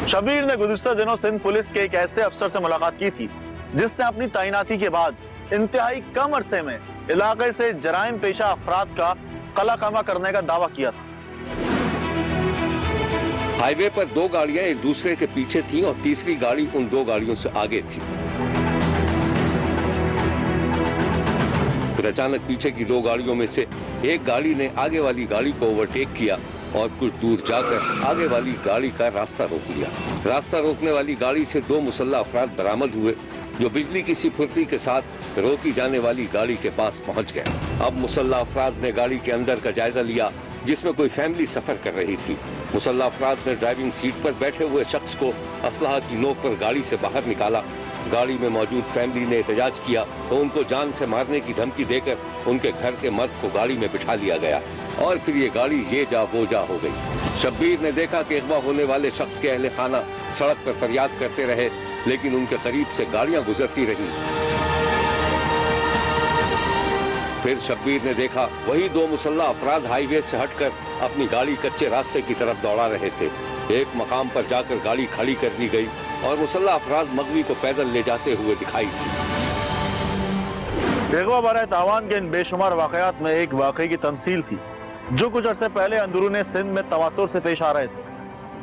शब्बीर ने गुज़िश्ता दिनों सिंध पुलिस के एक ऐसे अफसर से मुलाकात की थी जिसने अपनी तैनाती के बाद इंतहाई कम अरसे में इलाके से जराइम पेशा अफराद का कलाकामा करने का दावा किया था। हाईवे पर दो गाड़ियां एक दूसरे के पीछे थीं और तीसरी गाड़ी उन दो गाड़ियों से आगे थी। फिर अचानक पीछे की दो गाड़ियों में से एक गाड़ी ने आगे वाली गाड़ी को ओवरटेक किया और कुछ दूर जाकर आगे वाली गाड़ी का रास्ता रोक लिया। रास्ता रोकने वाली गाड़ी से दो मुसल्लह अफराद बरामद हुए जो बिजली की सी फुर्ती के साथ रोकी जाने वाली गाड़ी के पास पहुंच गए। अब मुसल्लह अफराद ने गाड़ी के अंदर का जायजा लिया जिसमें कोई फैमिली सफर कर रही थी। मुसल्लह अफराद ने ड्राइविंग सीट पर बैठे हुए शख्स को असलहा की नोक पर गाड़ी से बाहर निकाला। गाड़ी में मौजूद फैमिली ने एहतजाज किया तो उनको जान से मारने की धमकी देकर उनके घर के मर्द को गाड़ी में बिठा लिया गया और फिर ये गाड़ी ये जा वो जा हो गई। शब्बीर ने देखा कि अगवा होने वाले शख्स के अहले खाना सड़क पर फरियाद करते रहे लेकिन उनके करीब से गाड़ियां गुजरती रहीं। फिर शब्बीर ने देखा वही दो मुसल्लह अफराद हाईवे से हटकर अपनी गाड़ी कच्चे रास्ते की तरफ दौड़ा रहे थे। एक मकाम पर जाकर गाड़ी खड़ी कर दी गई और मुसल्लह अफराद मगवी को पैदल ले जाते हुए दिखाई दी। अगवा बराए तावान के इन बेशुमार वाकयात में एक वाकई की तमसील थी जो कुछ अरसे पहले अंदरूने सिंध में तवातुर से पेश आ रहे थे।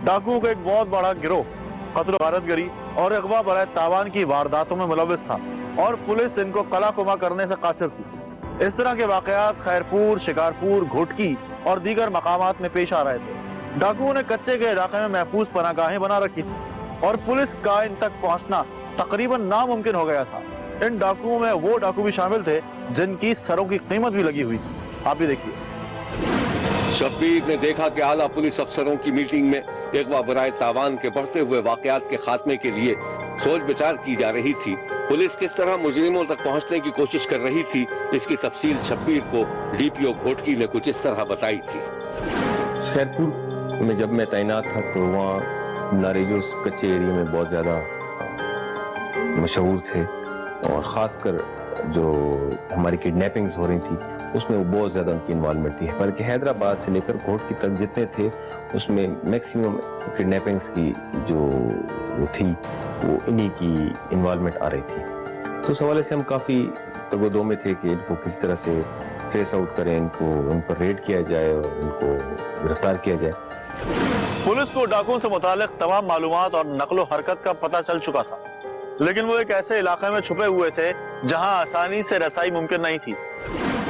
डाकुओं का एक बहुत बड़ा गिरोह कत्ल गारतगरी और अगवा बराए तावान की वारदातों में मुलव्विस था और पुलिस इनको कलाकुमा करने से कासिर थी। इस तरह के वाकयात खैरपुर, शिकारपुर, घोटकी और दीगर मकामात में पेश आ रहे थे। डाकुओं ने कच्चे के इलाके में महफूज पनागाहें बना रखी थी और पुलिस का इन तक पहुंचना तकरीबन नामुमकिन हो गया था। इन डाकुओं में वो डाकू भी शामिल थे जिनकी सरों की कीमत भी लगी हुई थी। आप भी देखिए। शब्बीर ने देखा कि आला पुलिस अफसरों की मीटिंग में अगवा बराए तावान के बढ़ते हुए वाकयात के खात्मे के लिए सोच विचार की जा रही थी। पुलिस किस तरह मुजरिमों तक पहुंचने की कोशिश कर रही थी इसकी तफसील शब्बीर को डीपीओ घोटकी ने कुछ इस तरह बताई थी। खैरपुर में जब मैं तैनात था तो वहाँ नारे जो कच्चे एरिया में बहुत ज़्यादा मशहूर थे और ख़ासकर जो हमारी किडनैपिंग्स हो रही थी उसमें वो बहुत ज़्यादा उनकी इन्वॉल्वमेंट थी। बल्कि हैदराबाद से लेकर घोटकी तक जितने थे उसमें मैक्सिमम किडनैपिंग्स की जो वो थी वो इन्हीं की इन्वॉल्वमेंट आ रही थी। तो उस हवाले से हम काफ़ी तगोदो में थे कि इनको किस तरह से ट्रेस आउट करें, इनको उन पर रेड किया जाए और उनको गिरफ्तार किया जाए। पुलिस को डाकुओं से मुतालिक तमाम मालूमात और नकलो हरकत का पता चल चुका था लेकिन वो एक ऐसे इलाके में छुपे हुए थे जहां आसानी से रसाई मुमकिन नहीं थी।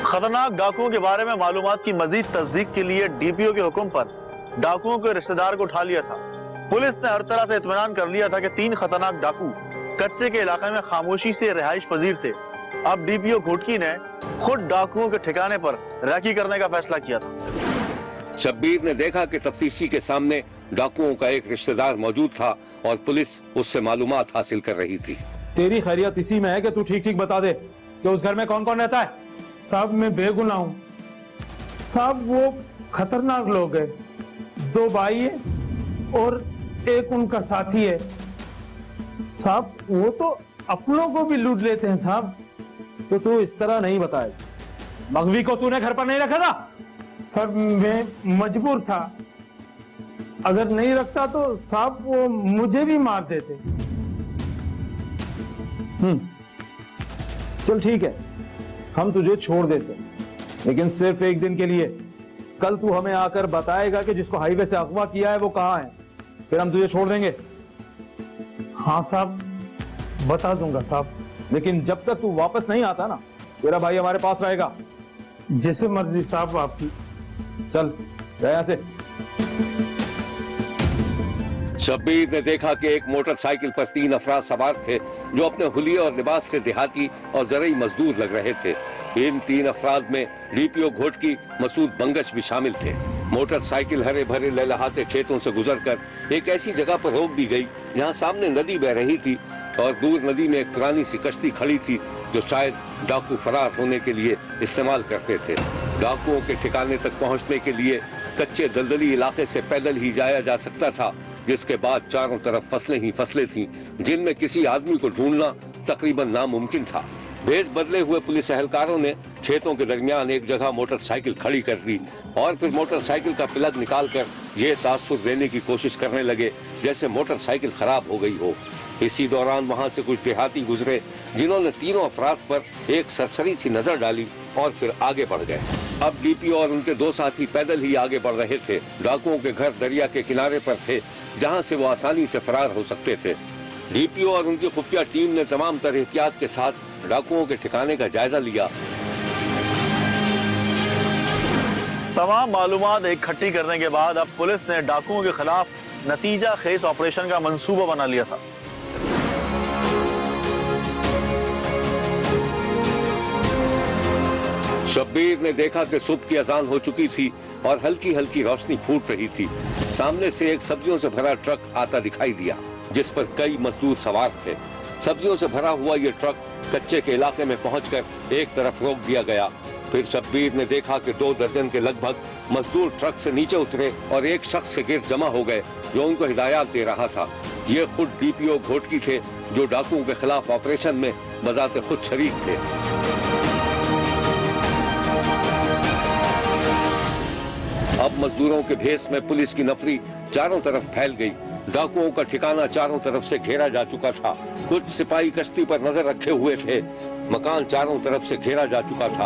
खतरनाक डाकुओं के बारे में मालूमात की मजीद तस्दीक के लिए डीपीओ के हुक्म पर डाकुओं के रिश्तेदार को उठा लिया था। पुलिस ने हर तरह से इत्मीनान कर लिया था कि 3 खतरनाक डाकू कच्चे के इलाके में खामोशी से रिहाइश पजीर थे। अब डीपीओ घोटकी ने खुद डाकुओं के ठिकाने पर रैकी करने का फैसला किया था। शब्बीर ने देखा कि तफ्तीशी के सामने डाकुओं का एक रिश्तेदार मौजूद था और पुलिस उससे मालूमात हासिल कर रही थी। तेरी खैरियत इसी में है कि तू ठीक ठीक बता दे कि उस घर में कौन कौन रहता है। साहब मैं बेगुनाह हूँ साहब, वो खतरनाक लोग हैं, 2 भाई है और एक उनका साथी है साहब, वो तो अपनों को भी लूट लेते हैं साहब। तो तू इस तरह नहीं बताए। मगवी को तूने घर पर नहीं रखा था? सर मैं मजबूर था, अगर नहीं रखता तो साहब वो मुझे भी मार देते। चल ठीक है, हम तुझे छोड़ देते लेकिन सिर्फ एक दिन के लिए। कल तू हमें आकर बताएगा कि जिसको हाईवे से अगवा किया है वो कहाँ है, फिर हम तुझे छोड़ देंगे। हाँ साहब बता दूंगा साहब, लेकिन जब तक तू वापस नहीं आता ना तेरा भाई हमारे पास रहेगा। जैसे मर्जी साहब आपकी। चल यहाँ से। शब्बीर ने देखा कि एक मोटरसाइकिल पर 3 अफराद सवार थे जो अपने हुलिये और लिबास से देहाती और जरई मजदूर लग रहे थे। इन 3 अफराद में डीपीओ घोटकी मसूद बंगश भी शामिल थे। मोटरसाइकिल हरे भरे लहलहाते खेतों से गुजरकर एक ऐसी जगह पर रोक दी गई जहां सामने नदी बह रही थी और दूर नदी में एक पुरानी सी कश्ती खड़ी थी जो शायद डाकू फरार होने के लिए इस्तेमाल करते थे। डाकुओं के ठिकाने तक पहुंचने के लिए कच्चे दलदली इलाके से पैदल ही जाया जा सकता था, जिसके बाद चारों तरफ फसलें ही फसलें थीं, जिनमें किसी आदमी को ढूंढना तकरीबन नामुमकिन था। भेष बदले हुए पुलिस एहलकारों ने खेतों के दरमियान एक जगह मोटरसाइकिल खड़ी कर दी और फिर मोटरसाइकिल का प्लग निकालकर ये तासुर देने की कोशिश करने लगे जैसे मोटरसाइकिल खराब हो गई हो। इसी दौरान वहां से कुछ देहाती गुजरे जिन्होंने तीनों अफराद पर एक सरसरी सी नजर डाली और फिर आगे बढ़ गए। अब डीपीओ और उनके दो साथी पैदल ही आगे बढ़ रहे थे। डाकुओं के घर दरिया के किनारे पर थे जहां से वो आसानी से फरार हो सकते थे। डीपीओ और उनकी खुफिया टीम ने तमाम तरह एहतियात के साथ डाकुओं के ठिकाने का जायजा लिया। तमाम मालूमात इकट्ठी करने के बाद अब पुलिस ने डाकुओं के खिलाफ नतीजा खेज ऑपरेशन का मंसूबा बना लिया था। शब्बीर ने देखा कि सुबह की अजान हो चुकी थी और हल्की हल्की रोशनी फूट रही थी। सामने से एक सब्जियों से भरा ट्रक आता दिखाई दिया जिस पर कई मजदूर सवार थे। सब्जियों से भरा हुआ ये ट्रक कच्चे के इलाके में पहुंचकर एक तरफ रोक दिया गया। फिर शब्बीर ने देखा कि 2 दर्जन के लगभग मजदूर ट्रक से नीचे उतरे और एक शख्स के गिर्द जमा हो गए जो उनको हिदायत दे रहा था। ये खुद डीपीओ घोटकी थे जो डाकुओं के खिलाफ ऑपरेशन में बजाते खुद शरीक थे। अब मजदूरों के भेस में पुलिस की नफरी चारों तरफ फैल गई। डाकुओं का ठिकाना चारों तरफ से घेरा जा चुका था। कुछ सिपाही कश्ती पर नजर रखे हुए थे। मकान चारों तरफ से घेरा जा चुका था।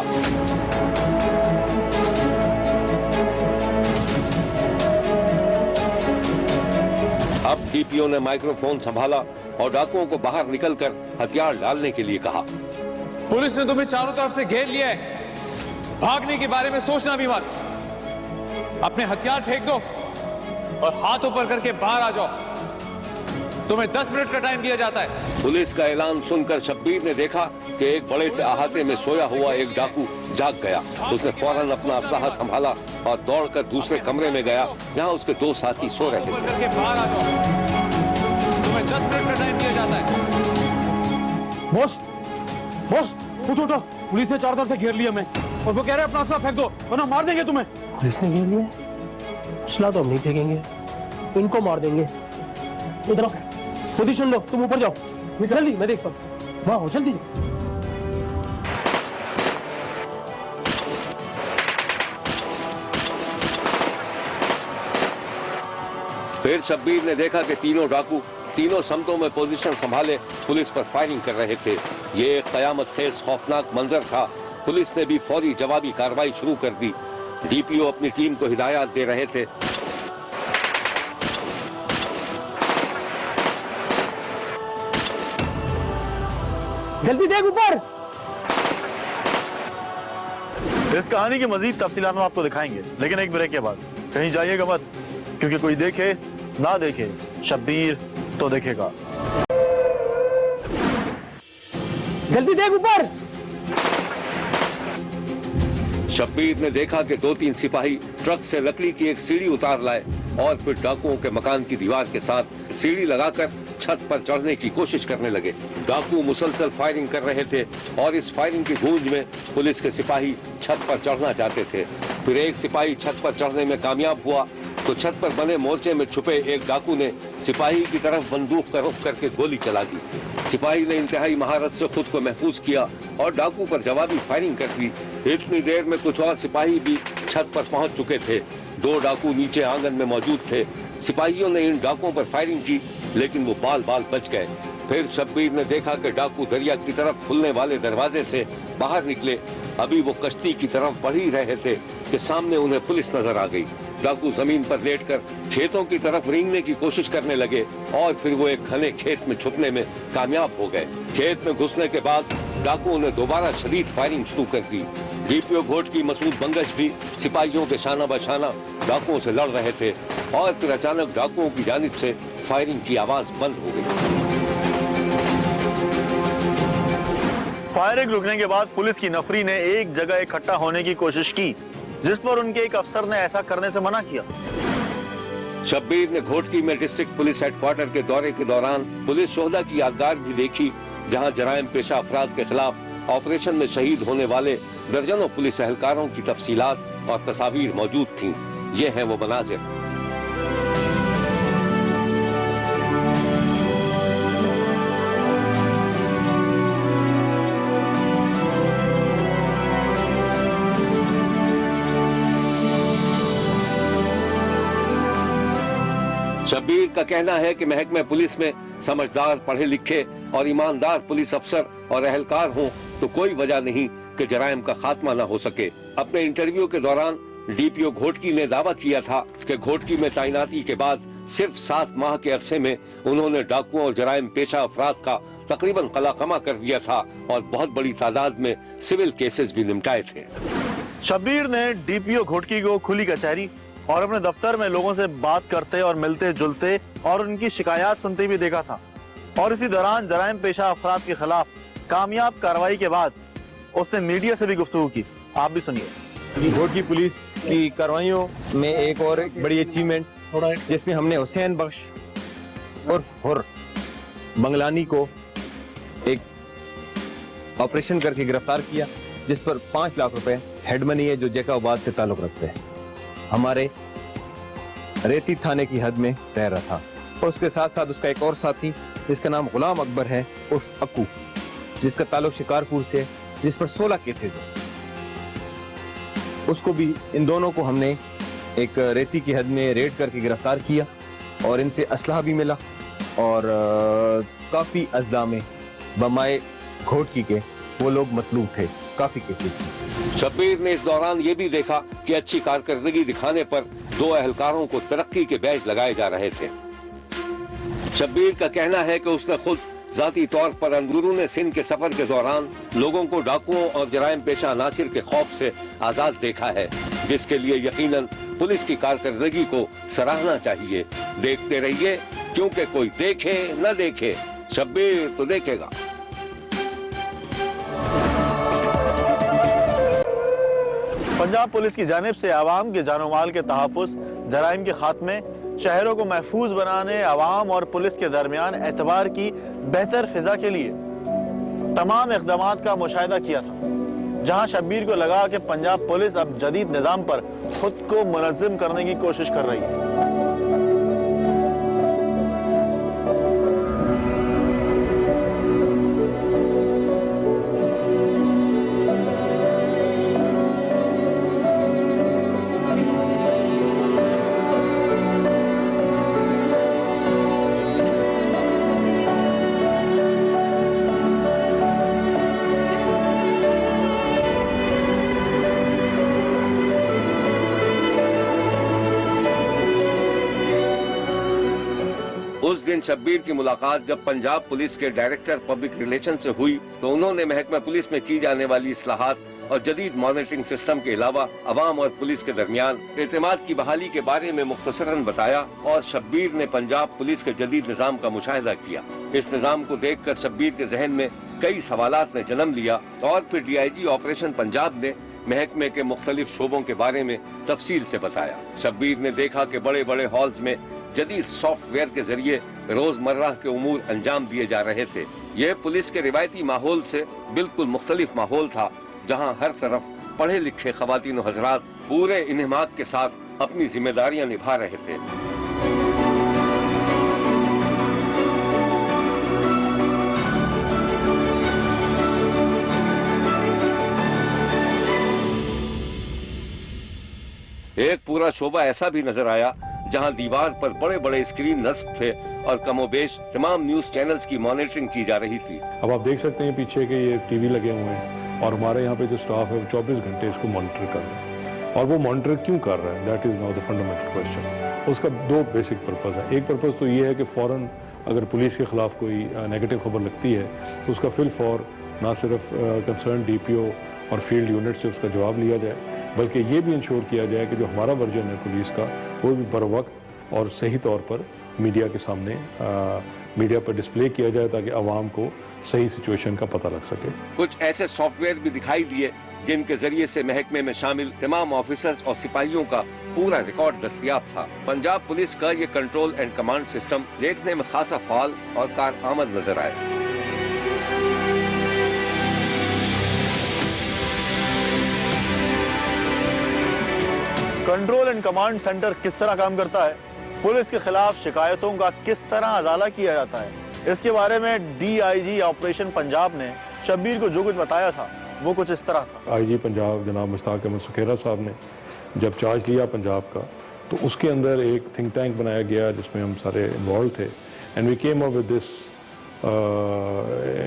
अब डीपीओ ने माइक्रोफोन संभाला और डाकुओं को बाहर निकलकर हथियार डालने के लिए कहा। पुलिस ने तुम्हें चारों तरफ से घेर लिया है, भागने के बारे में सोचना भी मत। अपने हथियार फेंक दो और हाथ ऊपर करके बाहर आ जाओ। तुम्हें 10 मिनट का टाइम दिया जाता है। पुलिस का ऐलान सुनकर शब्बीर ने देखा कि एक बड़े से अहाते में सोया हुआ एक डाकू जाग गया। उसने फौरन अपना असलहा संभाला और दौड़कर दूसरे कमरे में गया जहां उसके 2 साथी सो रहे ऊपर थे। करके बाहर आ जाओ। तुम्हें 10 मिनट का टाइम दिया जाता है। बॉस, बॉस, उठो, पुलिस ने चारों तरफ से घेर लिया मैं, और वो कह रहे हैं अपना असला फेंक दो वरना मार देंगे तुम्हें। पुलिस ने घेर लिया, असला तो हम नहीं फेंकेंगे, इनको मार देंगे। इधर आओ, पोजीशन लो, तुम ऊपर जाओ, जल्दी, मैं देखता हूँ। वाह, जल्दी। फिर शब्बीर ने देखा कि तीनों डाकू तीनों समतों में पोजीशन संभाले पुलिस पर फायरिंग कर रहे थे। ये एक कयामत खेज खौफनाक मंजर था। पुलिस ने भी फौरी जवाबी कार्रवाई शुरू कर दी। डीपीओ अपनी टीम को हिदायत दे रहे थे। जल्दी देख ऊपर। इस कहानी की मजीद तफसीलात हम आपको दिखाएंगे, लेकिन एक ब्रेक के बाद। कहीं जाइएगा मत, क्योंकि कोई देखे ना देखे, शब्बीर तो देखेगा। जल्दी देख ऊपर। शब्बीर ने देखा कि 2-3 सिपाही ट्रक से लकड़ी की एक सीढ़ी उतार लाए और फिर डाकुओं के मकान की दीवार के साथ सीढ़ी लगाकर छत पर चढ़ने की कोशिश करने लगे। डाकू मुसलसल फायरिंग कर रहे थे और इस फायरिंग की गूंज में पुलिस के सिपाही छत पर चढ़ना चाहते थे। फिर एक सिपाही छत पर चढ़ने में कामयाब हुआ तो छत पर बने मोर्चे में छुपे एक डाकू ने सिपाही की तरफ बंदूक का रुख करके गोली चला दी। सिपाही ने इंतहाई महारत से खुद को महफूज किया और डाकू पर जवाबी फायरिंग कर दी। इतनी देर में कुछ और सिपाही भी छत पर पहुंच चुके थे। 2 डाकू नीचे आंगन में मौजूद थे। सिपाहियों ने इन डाकुओं पर फायरिंग की, लेकिन वो बाल बाल बच गए। फिर शब्बीर ने देखा कि डाकू दरिया की तरफ खुलने वाले दरवाजे से बाहर निकले। अभी वो कश्ती की तरफ बढ़ ही रहे थे कि सामने उन्हें पुलिस नजर आ गई। डाकू जमीन पर लेटकर खेतों की तरफ रेंगने की कोशिश करने लगे और फिर वो एक घने खेत में छुपने में कामयाब हो गए। खेत में घुसने के बाद डाकुओं ने दोबारा शदीद फायरिंग शुरू कर दी। डीपीओ घोटकी मसूद बंगश भी सिपाहियों के शाना बशाना डाकुओं से लड़ रहे थे और फिर अचानक डाकुओं की जानिब से फायरिंग की आवाज बंद हो गई। फायरिंग रुकने के बाद पुलिस की नफरी ने एक जगह इकट्ठा होने की कोशिश की, जिस पर उनके एक अफसर ने ऐसा करने से मना किया। शब्बीर ने घोटकी में डिस्ट्रिक्ट पुलिस हेडक्वार्टर के दौरे के दौरान पुलिस शोहदा की यादगार भी देखी, जहां जराइम पेशा अफराद के खिलाफ ऑपरेशन में शहीद होने वाले दर्जनों पुलिस एहलकारों की तफसीलात और तस्वीर मौजूद थीं। ये हैं वो मनाजिर। शब्बीर का कहना है कि महकमे पुलिस में समझदार, पढ़े लिखे और ईमानदार पुलिस अफसर और अहलकार हों तो कोई वजह नहीं कि जराइम का खात्मा न हो सके। अपने इंटरव्यू के दौरान डीपीओ घोटकी ने दावा किया था कि घोटकी में तैनाती के बाद सिर्फ 7 माह के अरसे में उन्होंने डाकुओं और जराइम पेशा अफराद का तकरीबन कलाकमा कर दिया था और बहुत बड़ी तादाद में सिविल केसेस भी निपटाए थे। शब्बीर ने डीपीओ घोटकी को खुली कचहरी और अपने दफ्तर में लोगों से बात करते और मिलते जुलते और उनकी शिकायत सुनते भी देखा था। और इसी दौरान जराइम पेशा अफराद के खिलाफ कामयाब कार्रवाई के बाद उसने मीडिया से भी गुफ्तगू की। आप भी सुनिए। घोटकी पुलिस की कार्रवाइयों में एक और बड़ी अचीवमेंट जिसमें हमने हुसैन बख्श उर्फ हुर बंगलानी को एक ऑपरेशन करके गिरफ्तार किया, जिस पर 5 लाख रुपए हेड मनी है, जो जैकाबाद से ताल्लुक रखते हैं। हमारे रेती थाने की हद में रह रहा था। और उसके साथ साथ उसका एक और साथी जिसका नाम गुलाम अकबर है उर्फ अक्कू, जिसका ताल्लुक शिकारपुर से है, जिस पर 16 केसेस है। उसको भी, इन दोनों को हमने एक रेती की हद में रेड करके गिरफ्तार किया और इनसे असलहा भी मिला और काफी अजला में बमाए घोटकी के वो लोग मतलूब थे, काफी केसेस। शब्बीर ने इस दौरान ये भी देखा कि अच्छी कारकर्दगी दिखाने पर 2 अहलकारों को तरक्की के बैज लगाए जा रहे थे। शब्बीर का कहना है कि उसने खुद जाती तौर पर अंदरूने सिंध के सफर के दौरान लोगों को डाकुओं और जराइम पेशा अनासिर के खौफ से आजाद देखा है, जिसके लिए यकीनन पुलिस की कारकर्दगी को सराहना चाहिए। देखते रहिए, क्योंकि कोई देखे न देखे, शब्बीर तो देखेगा। पंजाब पुलिस की जानिब से आवाम के जानो माल के तहफ़्फ़ुज़, जराइम के खात्मे, शहरों को महफूज बनाने, आवाम और पुलिस के दरमियान एतबार की बेहतर फिजा के लिए तमाम इक़दामात का मुशाहिदा किया था, जहां शब्बीर को लगा कि पंजाब पुलिस अब जदीद निज़ाम पर खुद को मुनज़्ज़म करने की कोशिश कर रही है। उस दिन शब्बीर की मुलाकात जब पंजाब पुलिस के डायरेक्टर पब्लिक रिलेशन से हुई तो उन्होंने महकमा पुलिस में की जाने वाली इस्लाहात और जदीद मॉनिटरिंग सिस्टम के अलावा अवाम और पुलिस के दरमियान एतमाद की बहाली के बारे में मुख्तसरन बताया और शब्बीर ने पंजाब पुलिस के जदीद निज़ाम का मुशाहिदा किया। इस निज़ाम को देखकर शब्बीर के जहन में कई सवालात ने जन्म लिया और फिर DIG ऑपरेशन पंजाब ने महकमे के मुख्तलिफ शोबों के बारे में तफसील से बताया। शब्बीर ने देखा कि बड़े बड़े हॉल्स में जदीद सॉफ्टवेयर के जरिए रोजमर्रा के उमूर अंजाम दिए जा रहे थे। यह पुलिस के रिवायती माहौल से बिल्कुल मुख्तलिफ माहौल था, जहां हर तरफ पढ़े लिखे ख़वातीन और हज़रात पूरे इन्हिमाक के साथ अपनी जिम्मेदारियां निभा रहे थे। एक पूरा शोबा ऐसा भी नजर आया जहां दीवार पर बड़े बड़े स्क्रीन नस्ब थे और कमोबेश तमाम न्यूज चैनल्स की मॉनिटरिंग की जा रही थी। अब आप देख सकते हैं पीछे के ये टीवी लगे हुए हैं और हमारे यहाँ पे जो स्टाफ है वो 24 घंटे इसको मॉनिटर कर रहा है। और वो मॉनिटर क्यों कर रहा है, that is now the fundamental question. उसका 2 बेसिक पर्पज़ है। एक पर्पज़ तो ये है कि फ़ौरन अगर पुलिस के ख़िलाफ़ कोई नेगेटिव खबर लगती है तो उसका फिल फॉर ना सिर्फ कंसर्न DPO और फील्ड यूनिट से उसका जवाब लिया जाए, बल्कि ये भी इंश्योर किया जाए कि जो हमारा वर्जन है पुलिस का वो भी बर वक्त और सही तौर पर मीडिया के सामने मीडिया पर डिस्प्ले किया जाए ताकि आवाम को सही सिचुएशन का पता लग सके। कुछ ऐसे सॉफ्टवेयर भी दिखाई दिए जिनके जरिए से महकमे में शामिल तमाम ऑफिसर्स और सिपाहियों का पूरा रिकॉर्ड दस्तयाब था। पंजाब पुलिस का ये कंट्रोल एंड कमांड सिस्टम देखने में खासा फाल और कारआमद नजर आया। कंट्रोल एंड कमांड सेंटर किस तरह काम करता है, पुलिस के खिलाफ शिकायतों का किस तरह अजाला किया जाता है, इसके बारे में DIG ऑपरेशन पंजाब ने शब्बीर को जो कुछ बताया था वो कुछ इस तरह था। IG पंजाब जनाब मुश्ताक अहमद सुखेरा साहब ने जब चार्ज लिया पंजाब का तो उसके अंदर एक थिंक टैंक बनाया गया जिसमें हम सारे इन्वॉल्व थे, and we came up with this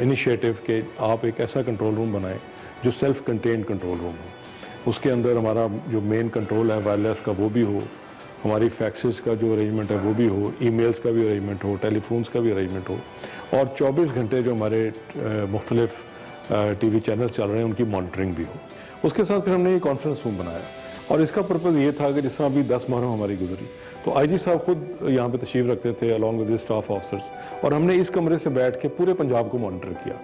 initiative कि आप एक ऐसा कंट्रोल रूम बनाएं जो सेल्फ कंटेन्ड कंट्रोल रूम हो। उसके अंदर हमारा जो मेन कंट्रोल है वायरलेस का वो भी हो, हमारी फैक्सेस का जो अरेंजमेंट है वो भी हो, ईमेल्स का भी अरेंजमेंट हो, टेलीफोन्स का भी अरेंजमेंट हो, और 24 घंटे जो हमारे मुख्तलिफ टीवी चैनल चल रहे हैं उनकी मॉनिटरिंग भी हो। उसके साथ फिर हमने ये कॉन्फ्रेंस रूम बनाया, और इसका पर्पज़ ये था कि जिस तरह अभी 10 माह हमारी गुजरी, तो आईजी साहब खुद यहाँ पे तशरीफ़ रखते थे अलॉन्ग विद स्टाफ ऑफिसर्स, और हमने इस कमरे से बैठ के पूरे पंजाब को मॉनिटर किया।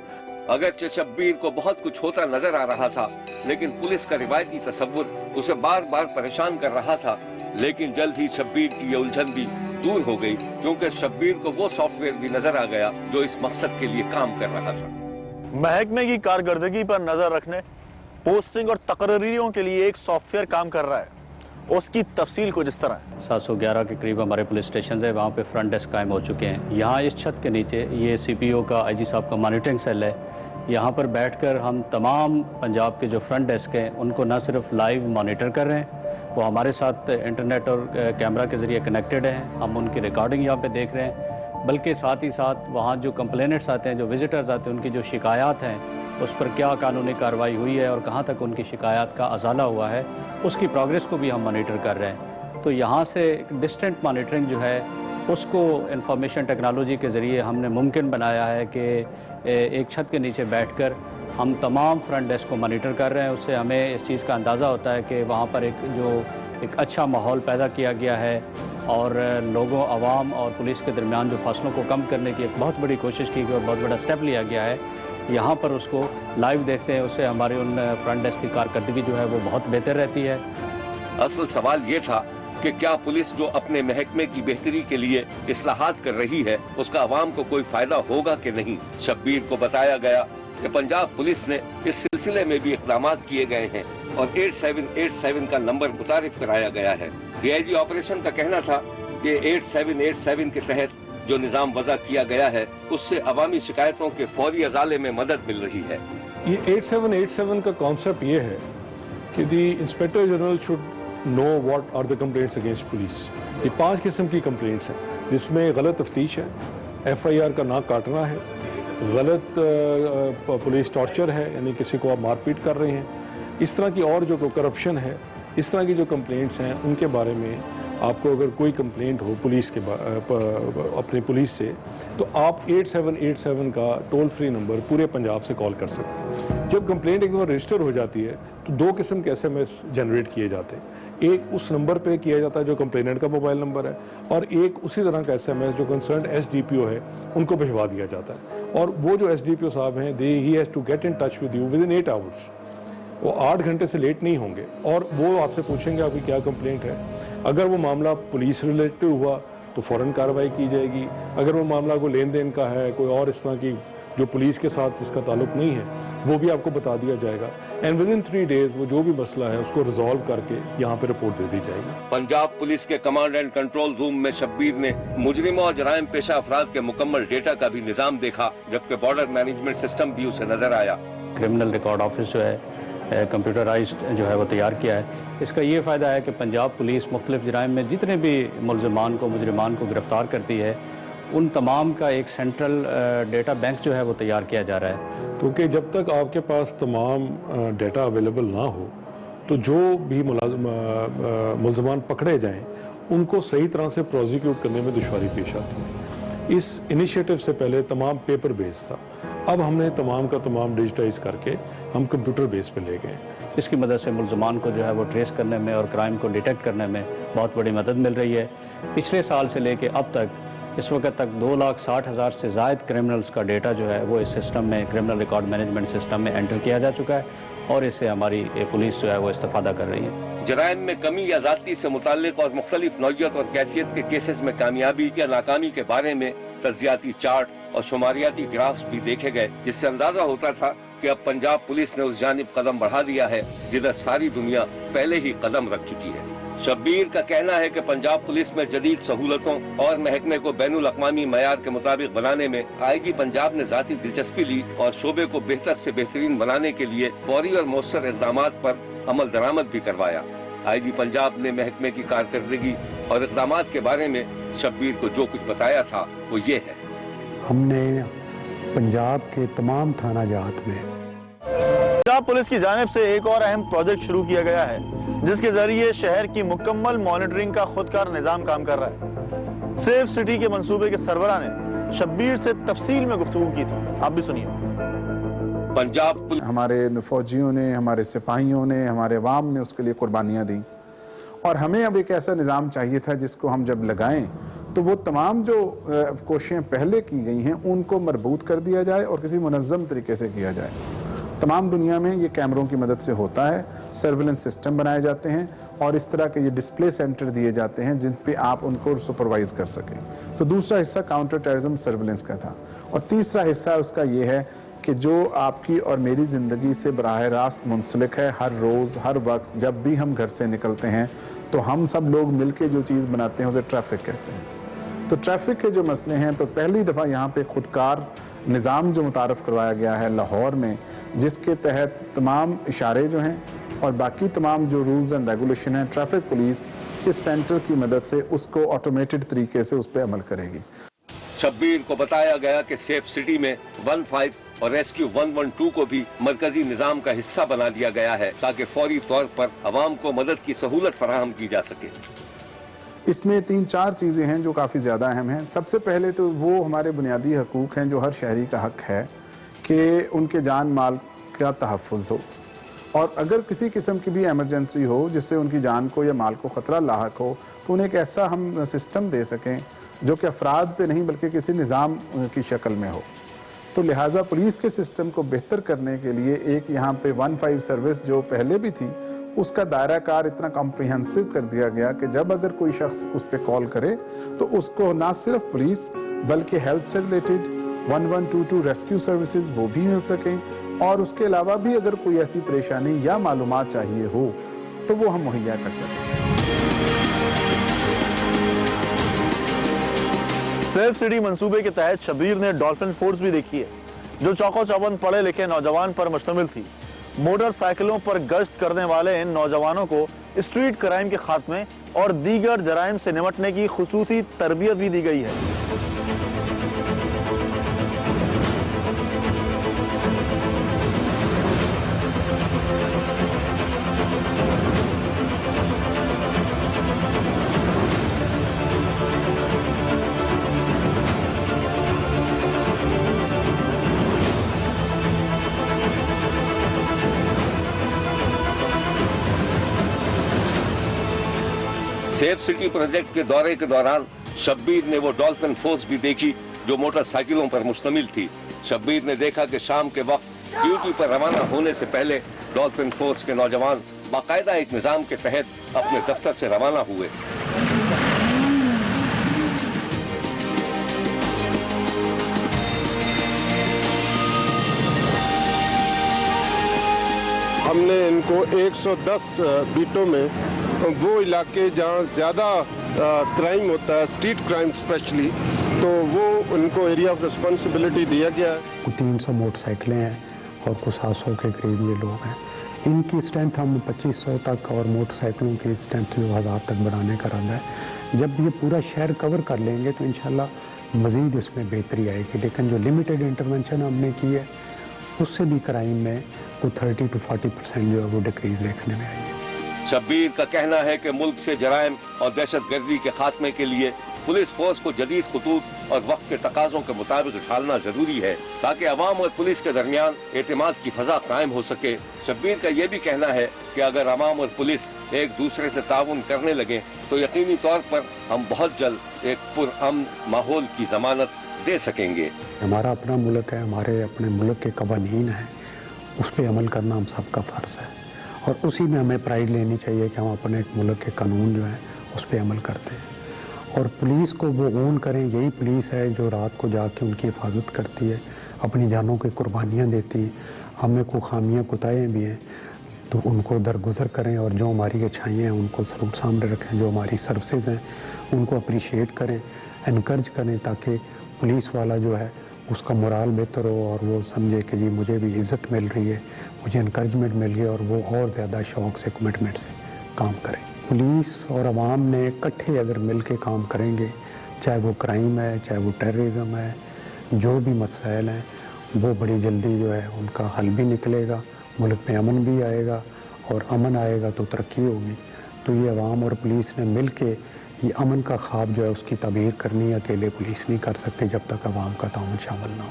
अगरचे शब्बीर को बहुत कुछ होता नजर आ रहा था, लेकिन पुलिस का रिवायती तसव्वुर उसे बार बार परेशान कर रहा था। लेकिन जल्द ही शब्बीर की ये उलझन भी दूर हो गई, क्योंकि शब्बीर को वो सॉफ्टवेयर भी नजर आ गया जो इस मकसद के लिए काम कर रहा था। महकमे की कारकर्दगी पर नजर रखने, पोस्टिंग और तकरीरों के लिए एक सॉफ्टवेयर काम कर रहा है। उसकी तफसील कुछ इस तरह है। 711 के करीब हमारे पुलिस स्टेशन है, वहाँ पे फ्रंट डेस्क कायम हो चुके हैं। यहाँ इस छत के नीचे ये सीपीओ का आईजी साहब का मॉनिटरिंग सेल है। यहाँ पर बैठकर हम तमाम पंजाब के जो फ्रंट डेस्क हैं उनको न सिर्फ लाइव मॉनिटर कर रहे हैं, वो हमारे साथ इंटरनेट और कैमरा के ज़रिए कनेक्टेड हैं, हम उनकी रिकॉर्डिंग यहाँ पे देख रहे हैं, बल्कि साथ ही साथ वहाँ जो कंप्लेनेंट्स आते हैं, जो विजिटर्स आते हैं, उनकी जो शिकायत हैं उस पर क्या कानूनी कार्रवाई हुई है और कहाँ तक उनकी शिकायत का अजाला हुआ है, उसकी प्रोग्रेस को भी हम मॉनिटर कर रहे हैं। तो यहाँ से डिस्टेंट मॉनिटरिंग जो है उसको इंफॉर्मेशन टेक्नोलॉजी के ज़रिए हमने मुमकिन बनाया है कि एक छत के नीचे बैठकर हम तमाम फ्रंट डेस्क को मॉनिटर कर रहे हैं। उससे हमें इस चीज़ का अंदाज़ा होता है कि वहाँ पर एक अच्छा माहौल पैदा किया गया है, और लोगों, आवाम और पुलिस के दरमियान जो फासलों को कम करने की एक बहुत बड़ी कोशिश की गई और बहुत बड़ा स्टेप लिया गया है। यहाँ पर उसको लाइव देखते हैं, उससे हमारे उन फ्रंट डेस्क की कारकर्दगी जो है वो बहुत बेहतर रहती है। असल सवाल ये था कि क्या पुलिस जो अपने महकमे की बेहतरी के लिए इस्लाहात कर रही है उसका आवाम को कोई फायदा होगा कि नहीं। शब्बीर को बताया गया कि पंजाब पुलिस ने इस सिलसिले में भी इक़दाम किए गए हैं और 8787 का नंबर मुतारिफ कराया गया है। डीआईजी ऑपरेशन का कहना था कि 8787 के तहत जो निज़ाम वज़ा किया गया है उससे अवामी शिकायतों के फौरी अजाले में मदद मिल रही है। ये 8787 का कॉन्सेप्ट ये है कि the inspector general should know what are the complaints against police. ये 5 किस्म की कंप्लेंट्स हैं जिसमें गलत तफ्तीश है, FIR का नाक काटना है, गलत पुलिस टॉर्चर है यानी किसी को आप मारपीट कर रहे हैं, इस तरह की और जो करप्शन है, इस तरह की जो कंप्लेंट्स हैं उनके बारे में आपको अगर कोई कंप्लेंट हो पुलिस के अपनी पुलिस से, तो आप 8787 का टोल फ्री नंबर पूरे पंजाब से कॉल कर सकते हैं। जब कंप्लेंट एक बार रजिस्टर हो जाती है तो 2 किस्म के SMS जनरेट किए जाते हैं। एक उस नंबर पे किया जाता है जो कंप्लेनेंट का मोबाइल नंबर है, और एक उसी तरह का SMS जो कंसर्न SDPO है उनको भिजवा दिया जाता है। और वो जो SDPO साहब हैं he has to get in touch with you within 8 hours. वो 8 घंटे से लेट नहीं होंगे और वो आपसे पूछेंगे आपकी क्या कंप्लेंट है। अगर वो मामला पुलिस रिलेटेड हुआ तो फ़ौरन कार्रवाई की जाएगी। अगर वो मामला कोई लेन देन का है, कोई और इस तरह की जो पुलिस के साथ जिसका ताल्लुक नहीं है, वो भी आपको बता दिया जाएगा। एंड विद इन 3 डेज वो जो भी मसला है उसको रिजॉल्व करके यहाँ पे रिपोर्ट दे दी जाएगी। पंजाब पुलिस के कमांड एंड कंट्रोल रूम में शब्बीर ने मुजरिमों और जराइम पेशा अफराद के मुकम्मल डेटा का भी निज़ाम देखा, जबकि बॉर्डर मैनेजमेंट सिस्टम भी उसे नजर आया। क्रिमिनल रिकॉर्ड ऑफिस जो है कंप्यूटराइज्ड जो है वो तैयार किया है। इसका ये फ़ायदा है कि पंजाब पुलिस मुख्तलिफ जराइम में जितने भी मुलजमान को, मुजरिमान को गिरफ़्तार करती है, उन तमाम का एक सेंट्रल डेटा बैंक जो है वो तैयार किया जा रहा है। क्योंकि जब तक आपके पास तमाम डेटा अवेलेबल ना हो तो जो भी मुलजमान पकड़े जाएं उनको सही तरह से प्रोसिक्यूट करने में दुश्वारी पेश आती है। इस इनिशिएटिव से पहले तमाम पेपर बेस्ड था, अब हमने तमाम का तमाम डिजिटाइज करके हम कंप्यूटर बेस पे ले गए। इसकी मदद से मुलजमान को जो है वो ट्रेस करने में और क्राइम को डिटेक्ट करने में बहुत बड़ी मदद मिल रही है। पिछले साल से लेके अब तक इस वक्त तक 2,60,000 से ज़ायद क्रिमिनल्स का डेटा जो है वो इस सिस्टम में, क्रिमिनल रिकॉर्ड मैनेजमेंट सिस्टम में एंटर किया जा चुका है और इससे हमारी पुलिस जो है वो इस्तेफादा कर रही है। जराइम में कमी या ज़ाती से मुताल्लिक और मुख्तलिफ नौइयत और कैफियत के केसेस में कामयाबी या नाकामी के बारे में तज्जियाती चार्ट और शुमारियाती ग्राफ्स भी देखे गए, जिससे अंदाजा होता था कि अब पंजाब पुलिस ने उस जानिब कदम बढ़ा दिया है जिधर सारी दुनिया पहले ही कदम रख चुकी है। शब्बीर का कहना है कि पंजाब पुलिस में जदीद सहूलतों और महकमे को बैनुल अक़वामी मयार के मुताबिक बनाने में आईजी पंजाब ने ज़ाती दिलचस्पी ली और शोबे को बेहतर से बेहतरीन बनाने के लिए फौरी और मौसर इक़दामात पर अमल दरामद भी करवाया। IG पंजाब ने महकमे की कारकर्दगी और इक़दामात के बारे में शब्बीर को जो कुछ बताया था वो ये है। हमने पंजाब के तमाम थाना जात में पंजाब पुलिस की जानिब से एक और अहम प्रोजेक्ट शुरू किया गया है जिसके जरिए शहर की मुकम्मल मॉनिटरिंग का खुदकार निज़ाम काम कर रहा है। सेफ सिटी के मंसूबे के सरबराह ने शब्बीर से तफसील में गुफ्तगू की थी, आप भी सुनिए। पंजाब पुलिस हमारे फौजियों ने, हमारे सिपाहियों ने, हमारे अवाम ने उसके लिए कुर्बानियाँ दी और हमें अब एक ऐसा निज़ाम चाहिए था जिसको हम जब लगाएं तो वो तमाम जो कोशिशें पहले की गई हैं उनको मरबूत कर दिया जाए और किसी मुनज़्ज़म तरीके से किया जाए। तमाम दुनिया में ये कैमरों की मदद से होता है, सर्विलेंस सिस्टम बनाए जाते हैं और इस तरह के ये डिस्प्ले सेंटर दिए जाते हैं जिन पे आप उनको सुपरवाइज कर सकें। तो दूसरा हिस्सा काउंटर टेररिज्म सर्विलेंस का था और तीसरा हिस्सा उसका ये है कि जो आपकी और मेरी ज़िंदगी से बराह रास्त मुंसलिक है, हर रोज़ हर वक्त जब भी हम घर से निकलते हैं तो हम सब लोग मिलके जो चीज़ बनाते हैं उसे ट्रैफिक कहते हैं। तो ट्रैफिक के जो मसले हैं तो पहली दफ़ा यहाँ पे खुदकार निज़ाम जो मुतारफ़ करवाया गया है लाहौर में, जिसके तहत तमाम इशारे जो हैं और बाकी तमाम जो रूल्स एंड रेगुलेशन हैं, ट्रैफिक पुलिस इस सेंटर की मदद से उसको ऑटोमेटेड तरीके से उस पर अमल करेगी। शब्बीर को बताया गया कि सेफ सिटी में 15 और रेस्क्यू 112 को भी मरकजी निज़ाम का हिस्सा बना दिया गया है ताकि फौरी तौर पर अवाम को मदद की सहूलत फराहम की जा सके। इसमें 3-4 चीज़ें हैं जो काफ़ी ज़्यादा अहम हैं। सबसे पहले तो वो हमारे बुनियादी हकूक़ हैं जो हर शहरी का हक है कि उनके जान माल का तहफ़्फ़ुज़ हो और अगर किसी किस्म की भी एमरजेंसी हो जिससे उनकी जान को या माल को ख़तरा लाहक हो तो उन्हें एक ऐसा हम सिस्टम दे सकें जो कि अफराद पे नहीं बल्कि किसी निज़ाम की शक्ल में हो। तो लिहाजा पुलिस के सिस्टम को बेहतर करने के लिए एक यहाँ पे 15 सर्विस जो पहले भी थी उसका दायरा कार इतना कॉम्प्रिहेंसिव कर दिया गया कि जब अगर कोई शख्स उस पर कॉल करे तो उसको ना सिर्फ पुलिस बल्कि हेल्थ से रिलेटेड 1122 रेस्क्यू सर्विसेज वो भी मिल सकें और उसके अलावा भी अगर कोई ऐसी परेशानी या मालूमात चाहिए हो तो वो हम मुहैया कर सकें। सेफ सिटी मंसूबे के तहत शब्बीर ने डॉल्फिन फोर्स भी देखी है जो चौको चौबंद पढ़े लिखे नौजवान पर मुश्तमिल थी। मोटरसाइकिलों पर गश्त करने वाले इन नौजवानों को स्ट्रीट क्राइम के खात्मे और दीगर जराइम से निपटने की खुसूसी तरबियत भी दी गई है। सेफ सिटी प्रोजेक्ट के दौरे के दौरान शब्बीर ने वो डॉल्फिन फोर्स भी देखी जो मोटरसाइकिलों पर मुश्तमिल थी। शब्बीर ने देखा कि शाम के वक्त ड्यूटी पर रवाना होने से पहले डॉल्फिन फोर्स के नौजवान बाकायदा एक निज़ाम के तहत अपने दफ्तर से रवाना हुए। हमने इनको 110 बीटों में वो इलाके जहाँ ज़्यादा क्राइम होता है, स्ट्रीट क्राइम स्पेशली, तो वो उनको एरिया ऑफ रिस्पॉन्सिबिलिटी दिया गया है। 300 मोटरसाइकिलें हैं और कुछ 700 के करीब ये लोग हैं। इनकी स्ट्रेंथ हम 2500 तक और मोटरसाइकिलों की स्ट्रेंथ 1000 तक बढ़ाने का इरादा है। जब ये पूरा शहर कवर कर लेंगे तो इंशाल्लाह मज़ीद इसमें बेहतरी आएगी, लेकिन जो लिमिटेड इंटरवेंशन हमने की है उससे भी क्राइम में कोई 30 to 40% जो है वो डिक्रीज देखने में आई है। शब्बीर का कहना है कि मुल्क से जराइम और दहशतगर्दी के खात्मे के लिए पुलिस फोर्स को जदीद खतूत और वक्त के तकाजों के मुताबिक ढालना जरूरी है ताकि अवाम और पुलिस के दरमियान एतमाद की फजा कायम हो सके। शब्बीर का यह भी कहना है कि अगर अवाम और पुलिस एक दूसरे से ताउन करने लगे तो यकीनी तौर पर हम बहुत जल्द एक पुरअमन माहौल की जमानत दे सकेंगे। हमारा अपना मुल्क है, हमारे अपने मुल्क के कवानीन हैं, उस पर अमल करना हम सबका फ़र्ज़ है और उसी में हमें प्राइड लेनी चाहिए कि हम अपने मुल्क के कानून जो हैं उस पर अमल करते हैं और पुलिस को वो ओन करें। यही पुलिस है जो रात को जाके उनकी हिफाजत करती है, अपनी जानों की कुर्बानियाँ देती है। हमें को खामियाँ कुताएँ भी हैं तो उनको दरगुजर करें और जो हमारी अच्छाइयाँ हैं उनको ज़रूर सामने रखें। जो हमारी सर्विसेज हैं उनको अप्रिशिएट करें, इनकरेज करें ताकि पुलिस वाला जो है उसका मोराल बेहतर हो और वो समझे कि जी मुझे भी इज़्ज़त मिल रही है, मुझे इनकरेजमेंट मिल गई और वो और ज़्यादा शौक़ से कमिटमेंट से काम करें। पुलिस और आवाम ने इकट्ठे अगर मिल के काम करेंगे, चाहे वो क्राइम है, चाहे वो टेररिज्म है, जो भी मसाइल हैं, वो बड़ी जल्दी जो है उनका हल भी निकलेगा, मुल्क में अमन भी आएगा, और अमन आएगा तो तरक्की होगी। तो ये अवाम और पुलिस ने मिल के ये अमन का ख्वाब जो है उसकी ताबीर करनी, अकेले पुलिस नहीं कर सकती जब तक अवाम का ताउन शामिल ना हो।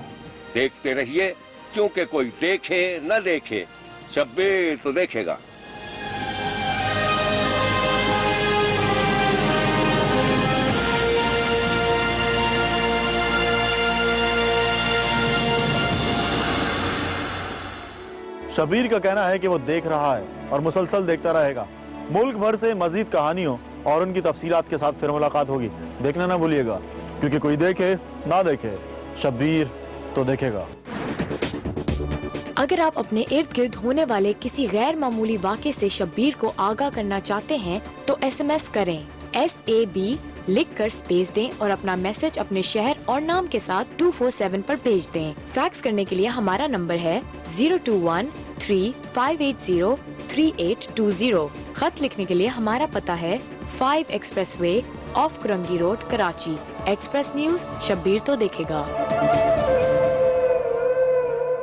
देखते रहिए, क्योंकि कोई देखे न देखे, शब्बीर तो देखेगा। शबीर का कहना है कि वो देख रहा है और मुसलसल देखता रहेगा। मुल्क भर से मजीद कहानियों और उनकी तफसीलात के साथ फिर मुलाकात होगी। देखना ना भूलिएगा, क्योंकि कोई देखे ना देखे, शबीर तो देखेगा। अगर आप अपने इर्द गिर्द होने वाले किसी गैर मामूली वाक़े से शब्बीर को आगाह करना चाहते हैं तो SMS करें SAB लिख कर स्पेस दें और अपना मैसेज अपने शहर और नाम के साथ 247 पर भेज दें। फैक्स करने के लिए हमारा नंबर है 02135803820। खत लिखने के लिए हमारा पता है 5 express way of Korangi road, Karachi. Express news, Shabbir तो देखेगा।